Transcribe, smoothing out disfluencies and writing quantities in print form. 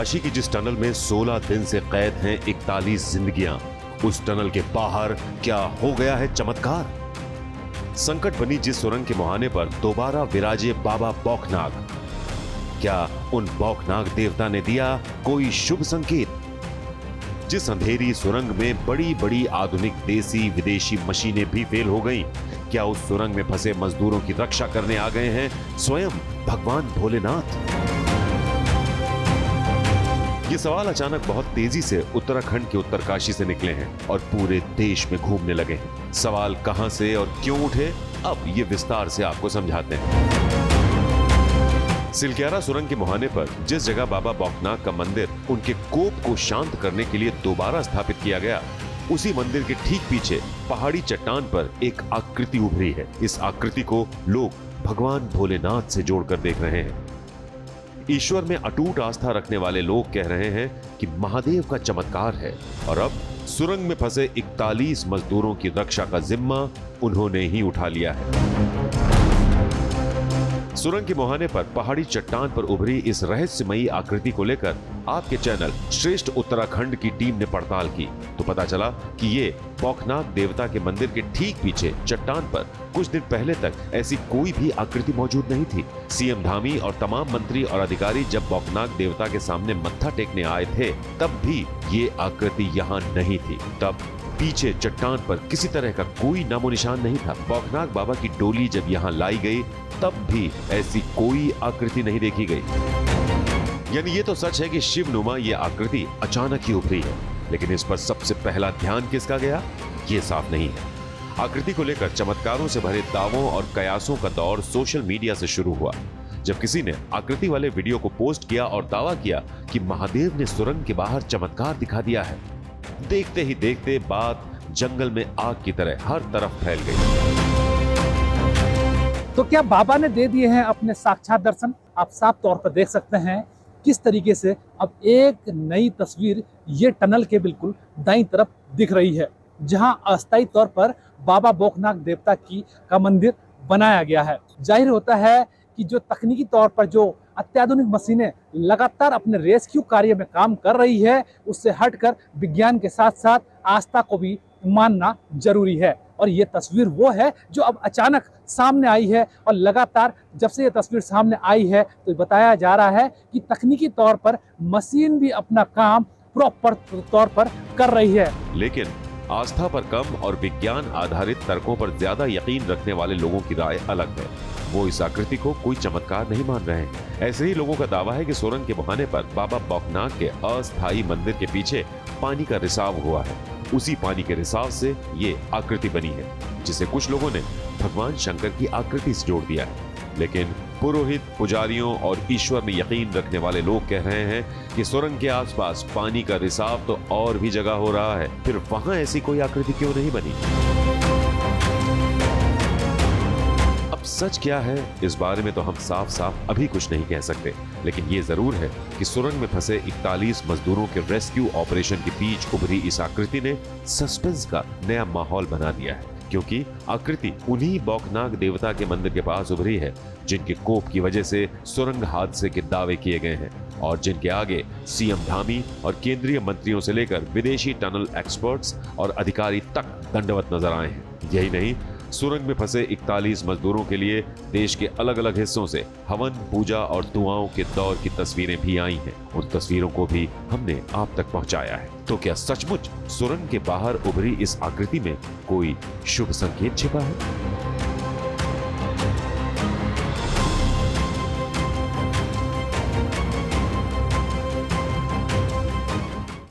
काशी की जिस टनल में 16 दिन से कैद हैं 41 जिंदगियां, उस टनल के बाहर क्या हो गया है चमत्कार? संकट बनी जिस सुरंग के मुहाने पर दोबारा विराजे बाबा बौखनाग, क्या उन बौखनाग देवता ने दिया कोई शुभ संकेत? जिस अंधेरी सुरंग में बड़ी बड़ी आधुनिक देसी विदेशी मशीनें भी फेल हो गईं, क्या उस सुरंग में फंसे मजदूरों की रक्षा करने आ गए हैं स्वयं भगवान भोलेनाथ? ये सवाल अचानक बहुत तेजी से उत्तराखंड के उत्तरकाशी से निकले हैं और पूरे देश में घूमने लगे हैं। सवाल कहां से और क्यों उठे, अब ये विस्तार से आपको समझाते हैं। सिलक्यारा सुरंग के मुहाने पर जिस जगह बाबा बौखनाग का मंदिर उनके कोप को शांत करने के लिए दोबारा स्थापित किया गया, उसी मंदिर के ठीक पीछे पहाड़ी चट्टान पर एक आकृति उभरी है। इस आकृति को लोग भगवान भोलेनाथ से जोड़कर देख रहे हैं। ईश्वर में अटूट आस्था रखने वाले लोग कह रहे हैं कि महादेव का चमत्कार है और अब सुरंग में फंसे 41 मजदूरों की रक्षा का जिम्मा उन्होंने ही उठा लिया है। सुरंग के मुहाने पर पहाड़ी चट्टान पर उभरी इस रहस्यमयी आकृति को लेकर आपके चैनल श्रेष्ठ उत्तराखंड की टीम ने पड़ताल की तो पता चला कि ये बौखनाग देवता के मंदिर के ठीक पीछे चट्टान पर कुछ दिन पहले तक ऐसी कोई भी आकृति मौजूद नहीं थी। सीएम धामी और तमाम मंत्री और अधिकारी जब बौखनाग देवता के सामने मत्था टेकने आए थे, तब भी ये आकृति यहाँ नहीं थी। तब पीछे चट्टान पर किसी तरह का कोई नामो निशान नहीं था। बौखनाग बाबा की डोली जब यहाँ लाई गई, तब भी ऐसी कोई आकृति नहीं देखी गई। यानी ये तो सच है कि शिवनुमा ये आकृति अचानक ही उभरी है, लेकिन इस पर सबसे पहला ध्यान किसका गया, ये साफ नहीं है। आकृति को लेकर चमत्कारों से भरे दावों और कयासों का दौर सोशल मीडिया से शुरू हुआ, जब किसी ने आकृति वाले वीडियो को पोस्ट किया और दावा किया कि महादेव ने सुरंग के बाहर चमत्कार दिखा दिया है। देखते ही देखते बात जंगल में आग की तरह हर तरफ फैल गई। तो क्या बाबा ने दे दिए हैं अपने साक्षात दर्शन? आप साफ तौर पर देख सकते हैं किस तरीके से अब एक नई तस्वीर ये टनल के बिल्कुल दाईं तरफ दिख रही है, जहां अस्थायी तौर पर बाबा बौखनाग देवता का मंदिर बनाया गया है। जाहिर होता है कि जो तकनीकी तौर पर जो अत्याधुनिक मशीनें लगातार अपने रेस्क्यू कार्य में काम कर रही है, उससे हटकर विज्ञान के साथ साथ आस्था को भी मानना जरूरी है। और ये तस्वीर वो है जो अब अचानक सामने आई है और लगातार जब से ये तस्वीर सामने आई है तो बताया जा रहा है कि तकनीकी तौर पर मशीन भी अपना काम प्रॉपर तौर पर कर रही है। लेकिन आस्था पर कम और विज्ञान आधारित तर्कों पर ज्यादा यकीन रखने वाले लोगों की राय अलग है। वो इस आकृति को कोई चमत्कार नहीं मान रहे हैं। ऐसे ही लोगों का दावा है कि सुरंग के मुहाने पर बाबा बौखनाग के अस्थायी मंदिर के पीछे पानी का रिसाव हुआ है। उसी पानी के रिसाव से ये आकृति बनी है, जिसे कुछ लोगों ने भगवान शंकर की आकृति से जोड़ दिया है। लेकिन पुरोहित, पुजारियों और ईश्वर में यकीन रखने वाले लोग कह रहे हैं कि सुरंग के आसपास पानी का रिसाव तो और भी जगह हो रहा है, फिर वहां ऐसी कोई आकृति क्यों नहीं बनी? अब सच क्या है इस बारे में तो हम साफ साफ अभी कुछ नहीं कह सकते, लेकिन ये जरूर है कि सुरंग में फंसे 41 मजदूरों के रेस्क्यू ऑपरेशन के बीच उभरी इस आकृति ने सस्पेंस का नया माहौल बना दिया है, क्योंकि आकृति उन्हीं बौखनाग देवता के मंदिर के पास उभरी है जिनके कोप की वजह से सुरंग हादसे के दावे किए गए हैं और जिनके आगे सीएम धामी और केंद्रीय मंत्रियों से लेकर विदेशी टनल एक्सपर्ट्स और अधिकारी तक दंडवत नजर आए हैं। यही नहीं, सुरंग में फंसे 41 मजदूरों के लिए देश के अलग अलग हिस्सों से हवन, पूजा और दुआओं के दौर की तस्वीरें भी आई हैं। उन तस्वीरों को भी हमने आप तक पहुंचाया है। तो क्या सचमुच सुरंग के बाहर उभरी इस आकृति में कोई शुभ संकेत छिपा है?